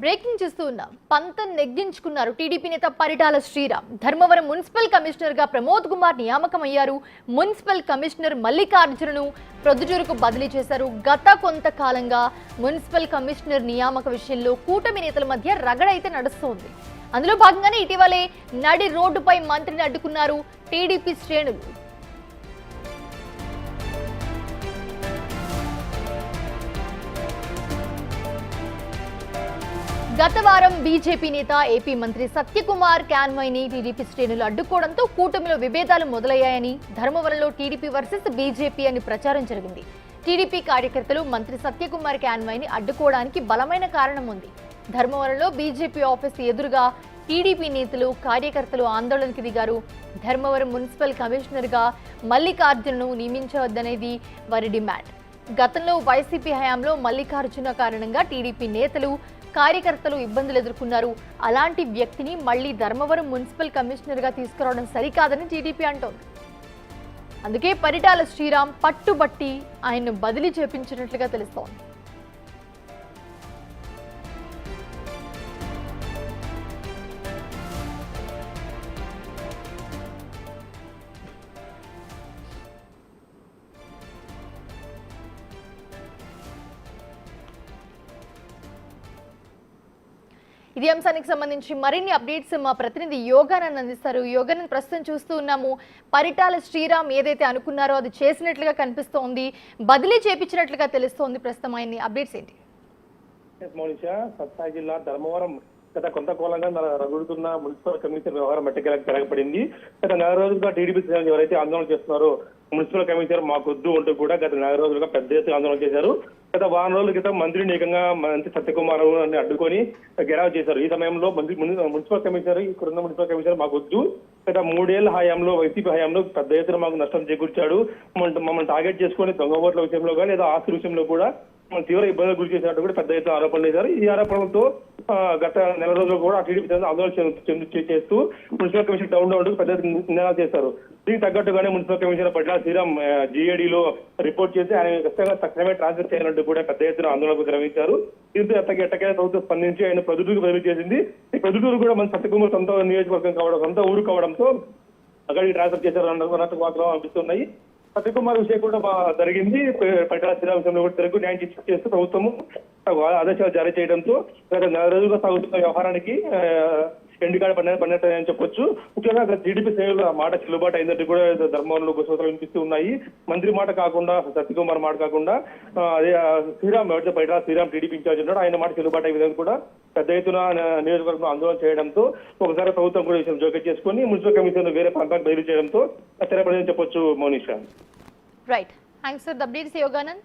Breaking చూస్తూ ఉన్నాం. పంతం నెగ్గించుకున్నారు టీడీపీ నేత పరిటాల శ్రీరామ్. ధర్మవరం మున్సిపల్ కమిషనర్ గా ప్రమోద్ కుమార్ నియామకమయ్యారు. మున్సిపల్ కమిషనర్ మల్లికార్జునను ప్రొద్దుటూరుకు బదిలీ చేశారు. గత కొంతకాలంగా మున్సిపల్ కమిషనర్ నియామక విషయంలో కూటమి నేతల మధ్య రగడైతే నడుస్తోంది. అందులో భాగంగానే ఇటీవలే నడి రోడ్డుపై మంత్రిని అడ్డుకున్నారు టీడీపీ శ్రేణులు. గత వారం బీజేపీ నేత ఏపీ మంత్రి సత్యకుమార్ కాన్వాయ్ని టీడీపీ శ్రేణులు అడ్డుకోవడంతో కూటమిలో విభేదాలు మొదలయ్యాయని, ధర్మవరంలో టీడీపీ వర్సెస్ బీజేపీ అని ప్రచారం జరిగింది. టీడీపీ కార్యకర్తలు మంత్రి సత్యకుమార్ కాన్వాయ్ని అడ్డుకోవడానికి బలమైన కారణం ఉంది. ధర్మవరంలో బీజేపీ ఆఫీస్ ఎదురుగా టీడీపీ నేతలు, కార్యకర్తలు ఆందోళనకు దిగారు. ధర్మవరం మున్సిపల్ కమిషనర్గా మల్లికార్జునను నియమించవద్దనేది వారి డిమాండ్. గతంలో వైసీపీ హయాంలో మల్లికార్జున కారణంగా టీడీపీ నేతలు, కార్యకర్తలు ఇబ్బందులు ఎదుర్కొన్నారు. అలాంటి వ్యక్తిని మళ్లీ ధర్మవరం మున్సిపల్ కమిషనర్గా తీసుకురావడం సరికాదని టీడీపీ అంటోంది. అందుకే పరిటాల శ్రీరామ్ పట్టుబట్టి ఆయన్ను బదిలీ చేపించినట్లుగా తెలుస్తోంది. ఇది అంశానికి సంబంధించి మరిన్ని అప్డేట్స్ మా ప్రతినిధి యోగానంద్ అందిస్తారు. యోగానంద్, ప్రస్తుతం చూస్తూ ఉన్నాము, పరిటాల శ్రీరామ్ ఏదైతే అనుకున్నారో అది చేసినట్లుగా కనిపిస్తోంది, బదిలీ చేపించినట్లుగా తెలుస్తోంది. ప్రస్తుతం ఆయన్ని అప్డేట్స్ ఏంటి? మౌనిషా, సత్తా జిల్లా ధర్మవరం గత కొంతకాలంగా రగుడుతున్న మున్సిపల్ కమిషనర్ వ్యవహారం మట్టికలకు తిరగబడింది. గత నెల రోజులుగా టీడీపీ శ్రేణులు ఎవరైతే ఆందోళన చేస్తున్నారో మున్సిపల్ కమిషనర్ మాకొద్దు అంటూ కూడా గత నెల రోజులుగా పెద్ద ఎత్తున ఆందోళన చేశారు. గత వారం రోజుల క్రితం మంత్రిని ఏకంగా మంత్రి సత్యకుమార్ అడ్డుకొని గెరావ్ చేశారు. ఈ సమయంలో మున్సిపల్ కమిషనర్, ఇక్కడున్న మున్సిపల్ కమిషనర్ మాకొద్దు, గత 3 ఏళ్ల హయాంలో వైసీపీ హయాంలో పెద్ద ఎత్తున మాకు నష్టం చేకూర్చాడు, మమ్మల్ని టార్గెట్ చేసుకుని దొంగ ఓట్ల విషయంలో కానీ లేదా ఆస్తి విషయంలో కూడా తీవ్ర ఇబ్బందులు గురి చేసినట్టు కూడా పెద్ద ఎత్తున ఆరోపణలు చేశారు. ఈ ఆరోపణలతో గత నెల రోజులు కూడా టీడీపీ ఆందోళన చేస్తూ మున్సిపల్ కమిషన్ డౌన్ పెద్ద నినాదాలు చేశారు. దీనికి తగ్గట్టుగానే మున్సిపల్ కమిషనర్ పరిటాల శ్రీరామ్ జీఏడీలో రిపోర్ట్ చేసి ఆయన ఖచ్చితంగా తక్షణమే ట్రాన్స్ఫర్ చేయాలంటూ కూడా పెద్ద ఎత్తున ఆందోళనకు నిర్వహించారు. దీంతో ఎట్టకేలా ప్రభుత్వం స్పందించి ఆయన ప్రొద్దుటూరుకు బదిలీ చేసింది. ఈ ప్రొద్దుటూరు కూడా మన సత్యకుమార్ సొంత నియోజకవర్గం కావడం, సొంత ఊరు కావడంతో అక్కడికి ట్రాన్స్ఫర్ చేశారు అన్నట్టు మాత్రం అనిపిస్తున్నాయి. సత్యకుమార్ విషయం కూడా జరిగింది. పరిటాల శ్రీరామ్ విషయంలో కూడా తెలుగు న్యాయం చేస్తూ ప్రభుత్వము ఆదేశాలు జారీ చేయడంతో గత నెల రోజులుగా సాగుతున్న వ్యవహారానికి ఎండుగాడ పడినట్టు చెప్పొచ్చు. ముఖ్యంగా టీడీపీ శ్రేణుల మాట చెల్లుబాటు అయిందంటే కూడా ధర్మంలో గుసగుసలు వినిపిస్తూ ఉన్నాయి. మంత్రి మాట కాకుండా, సత్యకుమార్ మాట కాకుండా అదే శ్రీరామ్ ఎవరైతే పరిటాల శ్రీరామ్ టీడీపీ ఇన్ఛార్జ్ ఉన్నాడు ఆయన మాట చెల్లుబాటు అయ్యే విధంగా కూడా పెద్ద ఎత్తున నియోజకవర్గం ఆందోళన చేయడంతో ఒకసారి ప్రభుత్వం కూడా విషయం జోక్యం చేసుకుని మున్సిపల్ కమిషన్ వేరే ప్రాంతానికి బదిలీ చేయడంతో తెరపడని చెప్పొచ్చు. Mounisha, right, thanks for the updates Yoganand.